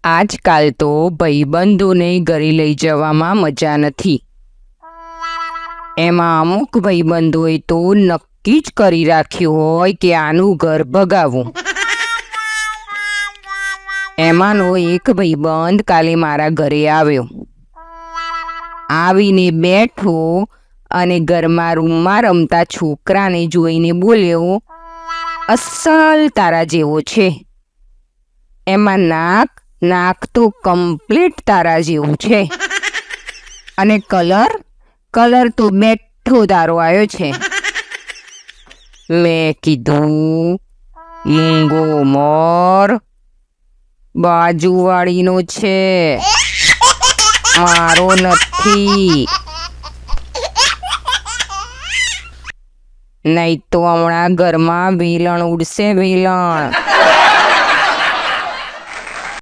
આજકાલ તો ભાઈબંધોને ઘરે લઈ જવામાં મજા નથી. એમાં અમુક ભાઈબંધોએ તો નક્કી જ કરી રાખ્યું હોય કે આનું ઘર ભગાવું. એમાંનો એક ભાઈબંધ કાલે મારા ઘરે આવ્યો. આવીને બેઠો અને ઘરમાં રૂમમાં રમતા છોકરાને જોઈને બોલ્યો, અસલ તારા જેવો છે. એમાં નાક તો કમ્પ્લીટ તારા જેવું છે. અને કલર તો બેઠો તારો આવ્યો છે. મેં કીધું, મૂંગો મોર બાજુવાળીનો છે, મારો નથી. નહીં તો હમણાં ઘરમાં વેલણ ઉડશે, વેલણ.